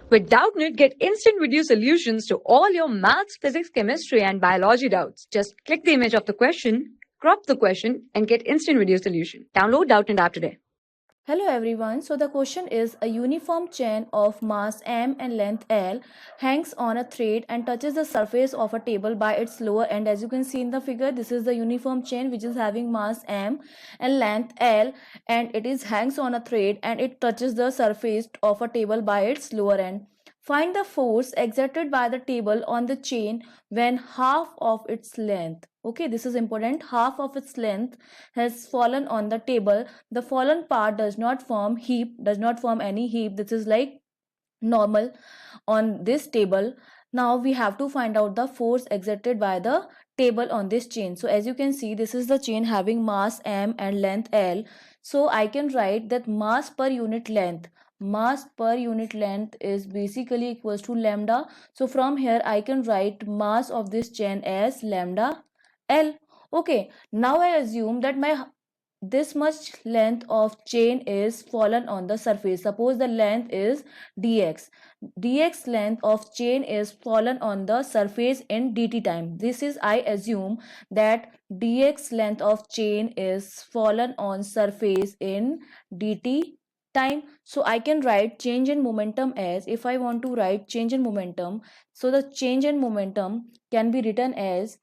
With Doubtnut, get instant video solutions to all your maths, physics, chemistry, and biology doubts. Just click the image of the question, crop the question, and get instant video solution. Download Doubtnut app today. Hello everyone. So the question is, a uniform chain of mass m and length l hangs on a thread and touches the surface of a table by its lower end. As you can see in the figure, this is the uniform chain which is having mass m and length l, and it is hangs on a thread and it touches the surface of a table by its lower end. Find the force exerted by the table on the chain when half of its length, okay, this is important, half of its length has fallen on the table. The fallen part does not form any heap. This is like normal on this table. Now we have to find out the force exerted by the table on this chain. So as you can see, this is the chain having mass m and length l. So I can write that mass per unit length is basically equals to lambda. So from here I can write mass of this chain as lambda l. Okay, now I assume that my this much length of chain is fallen on the surface. Suppose the length is dx length of chain is fallen on the surface in dt time. This is, I assume that dx length of chain is fallen on surface in dt time. So I can write change in momentum as, if I want to write change in momentum, so the change in momentum can be written as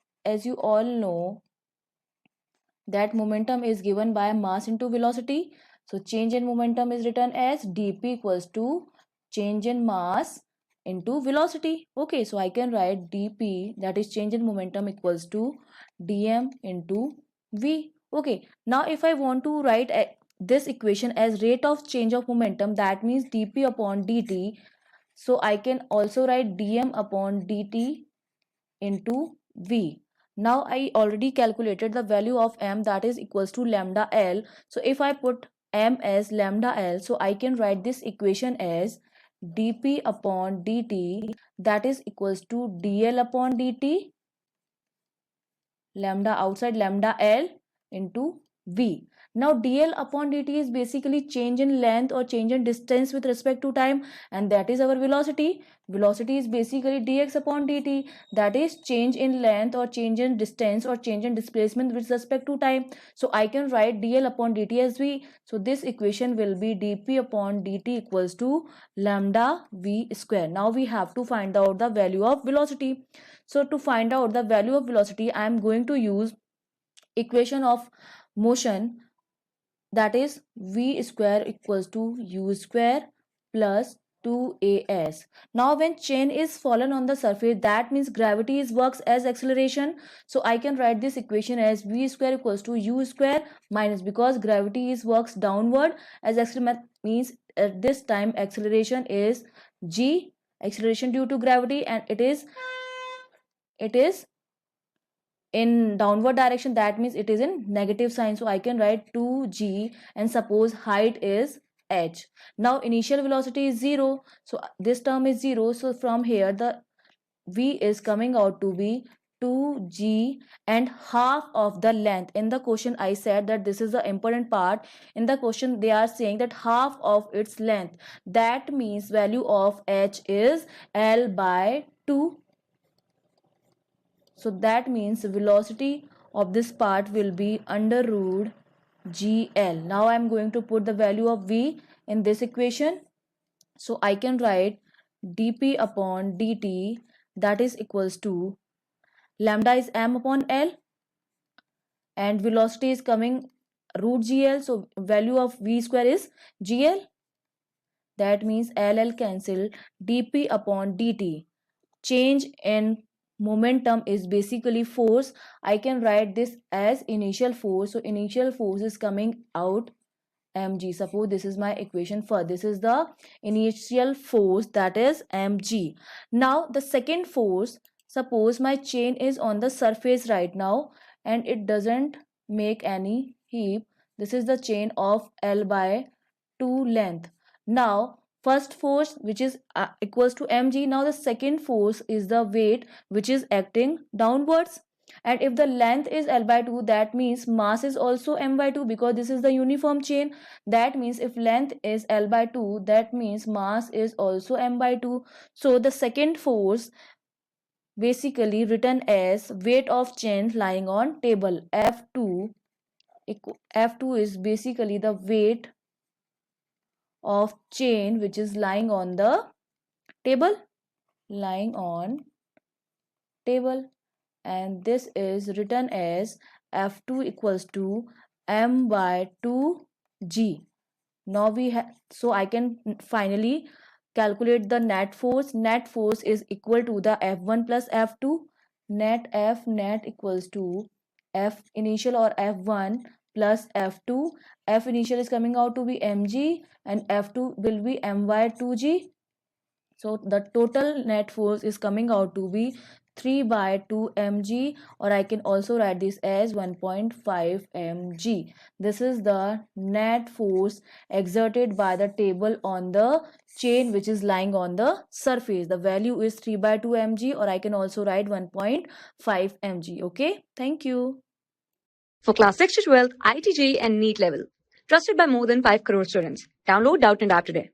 you all know that momentum is given by mass into velocity. So change in momentum is written as dp equals to change in mass into velocity. Okay, so I can write dp, that is change in momentum, equals to dm into v. Okay, now if I want to write this equation as rate of change of momentum, that means dp upon dt. So I can also write dm upon dt into v. Now I already calculated the value of m, that is equals to lambda l. So if I put m as lambda l, so I can write this equation as dp upon dt, that is equals to dl upon dt, lambda outside, lambda l into v. Now dl upon dt is basically change in length or change in distance with respect to time, and that is our velocity. Velocity is basically dx upon dt, that is change in length or change in distance or change in displacement with respect to time. So I can write dl upon dt as v. So this equation will be dp upon dt equals to lambda v square. Now we have to find out the value of velocity. So to find out the value of velocity, I am going to use equation of motion, that is v square equals to u square plus 2as. Now when chain is fallen on the surface, that means gravity is works as acceleration. So I can write this equation as v square equals to u square minus, because gravity is works downward as acceleration, means at this time acceleration is g, acceleration due to gravity, and it is in downward direction, that means it is in negative sign. So I can write 2g, and suppose height is h. Now initial velocity is 0, so this term is 0. So from here the v is coming out to be 2g and half of the length. In the question I said that this is the important part. In the question they are saying that half of its length, that means value of h is l by 2. So that means velocity of this part will be under root GL. Now I am going to put the value of V in this equation. So I can write dp upon dt, that is equals to lambda is m upon L, and velocity is coming root GL. So value of V square is GL. That means LL cancel, dp upon dt. Change in momentum is basically force. I can write this as initial force. So initial force is coming out mg. Suppose this is my equation for this is the initial force, that is mg. Now the second force, suppose my chain is on the surface right now and it doesn't make any heap. This is the chain of L by 2 length. Now first force, which is equals to mg. Now the second force is the weight which is acting downwards. And if the length is L by 2, that means mass is also M by 2, because this is the uniform chain. That means if length is L by 2, that means mass is also M by 2. So the second force, basically written as weight of chain lying on table, F2. F2 is basically the weight of chain which is lying on the table, lying on table. And this is written as F2 equals to M by 2G. Now we have, so I can finally calculate the net force. Net force is equal to the F1 plus F2. Net equals to F initial or F1 plus F2. F initial is coming out to be mg and F2 will be m by 2g. So the total net force is coming out to be 3 by 2 mg, or I can also write this as 1.5 mg. This is the net force exerted by the table on the chain which is lying on the surface. The value is 3 by 2 mg, or I can also write 1.5 mg. Okay, thank you. For class 6 to 12, IIT JEE and NEET level. Trusted by more than 5 crore students. Download Doubtnut app today.